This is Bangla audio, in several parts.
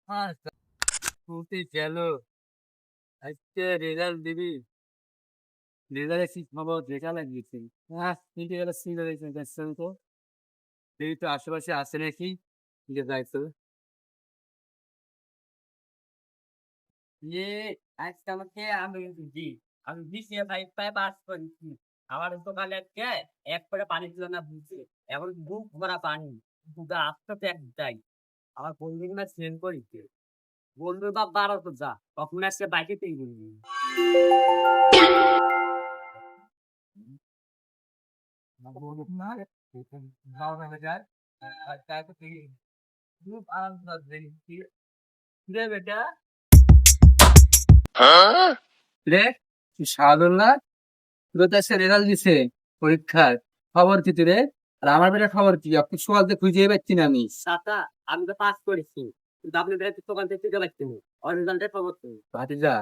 আচ্ছা, ছুটি গেল। আজকে রেজাল্ট দিবি। রেজাল্টের কি খবর দেখা লাগিয়েছে? ছুটি গেল সিঙ্গেল দেখছেন তো। দেখি তো আশেপাশে আছে নাকি। দিকে যাই তো। ইয়ে, আজকে আমাকে আমি জি আমি বিসিএ ফাইভ পাই পাস করেছি। আমার তো খালি আজকে এক করে পানি ছিল না বুঝছি। এখন বুক ভরা পানি। বুকে আস্তে এক যাই। আমার বন্ধু না সেন্ড করিছে। বন্ধুর বাপ বারো তো যা তখন আজকে বাইকে পেয়ে বলবি। না রে, যাও না যায়। আর তাই তো তুই খুব আনন্দ দেখি রে বেটা। রে তুই সাধন না, তোর তো আজকে রেজাল্ট দিছে পরীক্ষার। খবর কি তুই রে? আর আমার বেটার খবর কি? আপনি সকালতে খুঁজে পাচ্ছি না আমি। চাচা, আমি তো পাস করেছি, কিন্তু আপনি বেটা দোকান থেকে খুঁজে পাচ্ছি না। আর রেজাল্টের খবর তো ভাতিজা,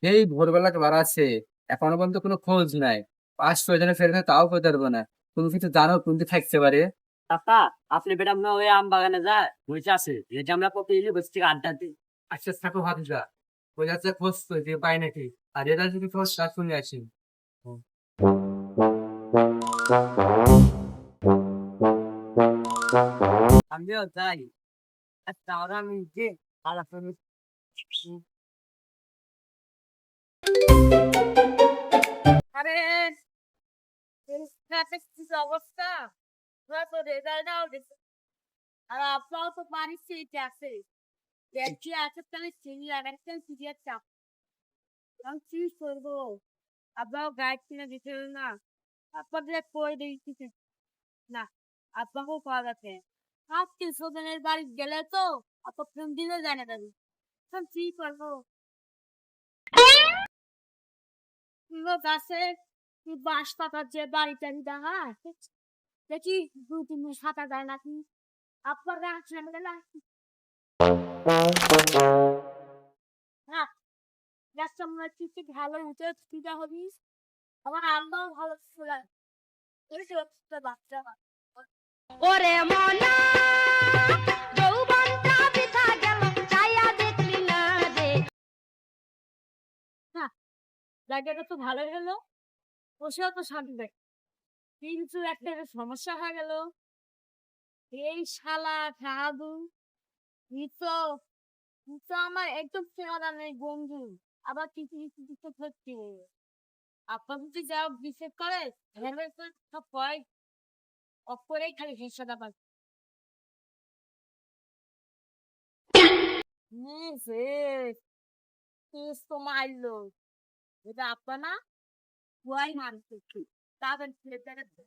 এই ভোরবেলা বাড়াচ্ছে, এখনো পর্যন্ত কোনো খোঁজ নাই। পাস করে যেন ফেরত হয় তাও করতে পারবো না। তুমি কিছু জানো কোনটি থাকতে পারে? চাচা, আপনি বেটা মনে হয় ওই আম বাগানে যায় বসে আছে, এই যে আমরা প্রতিদিনই বসে থেকে আড্ডা দিই। আচ্ছা থাকো ভাতিজা, ওই যাচ্ছে খোঁজ তো যে পাই নাকি। আর রেজাল্ট যদি খোঁজ তা শুনে আসি। আমিও যাই। আচ্ছা ওরা আমি যে আলাপ আরে কি অবস্থা, তোরা তো রেজাল্টটাও দিছে। আর আপনাও তো পানির সিট আছে, দেখছি আছে তাহলে চিনি লাগাচ্ছেন সিরিয়াস চাপ। আমি কি করবো, আপনাও গাইড কিনে দিতে না, আপনাদের কই দিয়েছি না, আপনাকেও পাওয়া গেছে। আজকে সোজনের বাড়ি গেলে তো অত ফোন দিলেও যায় না দাদু। এখন কি করবো, লোক আছে বাঁশ পাতার যে বাড়ি টাড়ি দেখা দেখি দু তিন দিন সাঁতার যায় নাকি। আপনার গাছ হ্যাঁ, গাছটা মনে হচ্ছে একটু ভালো উঠে সুবিধা হবি। আমার আম্মাও ভালো ছিল, বাচ্চা ওরে মনা যৌবনটা বৃথা গেল চাইয়া দেখলি না রে। হ্যাঁ, জায়গাটা তো ভালো হলো, বসেও তো শান্তি দেয়। কিন্তু একটা সমস্যা হয়ে গেল, এই শালা সাধু নিতো নিতো আমার একদম চেনা নেই বন্ধু, আবার কিছু কিছু কিছু হচ্ছে। আপনার যদি যা বিশেষ করে হেলমেট সব পয় অফ করেই খালি হেসে পায়। কেস তো মারলো, এটা আপনার না ভুয়াই মারছে তাদের ছেলেটাকে।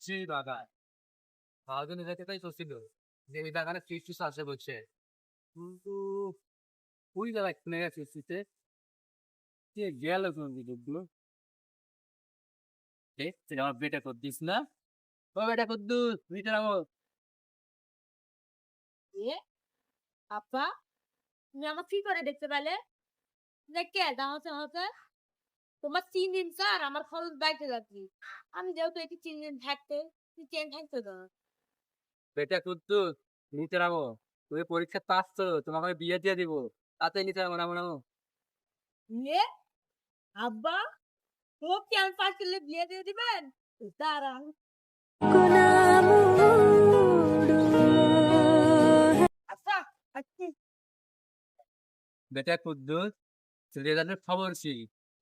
জি দাদা, সারাদিন যেতে তাই চলছিল যে এই বাগানে ফিস ফিস আসে বলছে, কিন্তু ওই জায়গায় কিনে গেছে ফিসে কে গেল কোন দিকগুলো। তুই আমার বেটা কর দিস না, ও বেটা কদ্দুস নিচে নামো। এ আপা, তুমি আমার কি করে দেখতে পেলে? দেখে দাঁড়াতে হতে তোমার 3 দিন স্যার আমার খরচ বাইতে যাচ্ছি। আমি যেহেতু এটি 3 দিন থাকতে চেন থাকতে তো বেটা কদ্দুস নিচে নামো। তুমি পরীক্ষা পাস করো, তোমাকে আমি বিয়ে দিয়ে দিব। তাতে নিচে নামো, নামো নামো। নিয়ে আব্বা ও কি আমি পাস করলে বিয়ে দিয়ে দিবেন? দাঁড়ান আচ্ছা আচ্ছা। বেটা কুদ্দুস, রেজাল্টের খবর কি?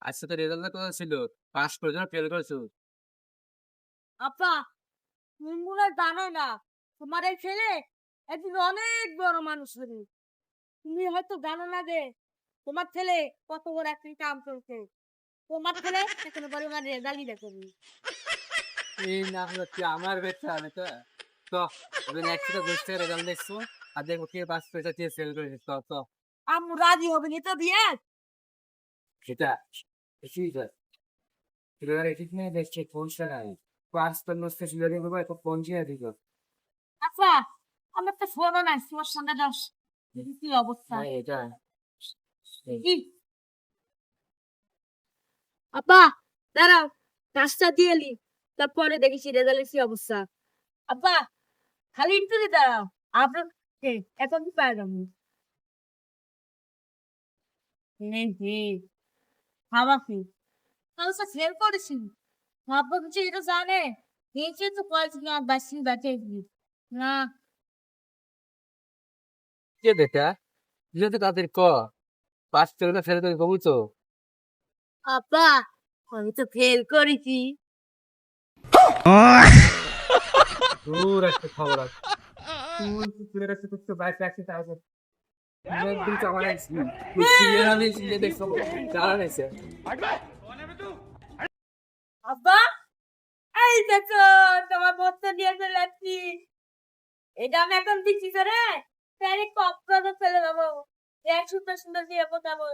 আজকে তো রেজাল্টের কথা ছিল, পাস করেছো না ফেল করেছো? আপা, তুমি মনে হয় জানো না, তোমার এই ছেলে একদিন অনেক বড় মানুষ হবে। তুমি হয়তো জানো না যে তোমার ছেলে কত বড় একটা কাম করছে। তোমার ছেলে এখনো পরিমাণ রেজাল্টই দেখেনি। এই না হলো তুই আমার বেটা বেটা। তো ওদের একসাথে বসে থেকে রেজাল্ট দেখছো, আর দেখো কে পাস করেছে কে ফেল করেছে। তো তো আম্মু রাজি হবে নি তো বিয়ে। সেটা ঠিক আছে। এবার ঠিক নেই দেখছে পৌঁছে নাই, পাস করলে সিলারি হবে তো পৌঁছে দিল। আচ্ছা, আমার তো ফোনও নাই তোমার সঙ্গে যাস, দেখি কি অবস্থা। না এটা কি আপা, দাঁড়াও, কাজটা দিয়ে এলি তারপরে দেখেছি রেজাল্টের কি অবস্থা। আব্বা, খালি একটু দাঁড়াও। আপনার এখন কি পাইলাম খাওয়া কি তাহলে স্যার ফেল করেছি ভাববো কিছু এটা জানে নিচে তো কয়েছি না বাসি বাঁচে না কে বেটা যদি তাদের ক পাস করে না ফেলে তোকে কবু তো আপা আমি তো ফেল করেছি দূর একটা খবর আছে তুই তুলের কাছে তো বাইরে রাখছিস তাহলে একদিন কামার আইছি তুই সিরিয়াল আমি সিরিয়াল দেখছো জানা নাইছে আপা এই দেখো তোমার বস্তা দিয়ে ফেলাচ্ছি এটা আমি এখন দিচ্ছি রে তাহলে কপ করে ফেলে দেবো এক সুন্দর সুন্দর দিয়ে বোঝাবো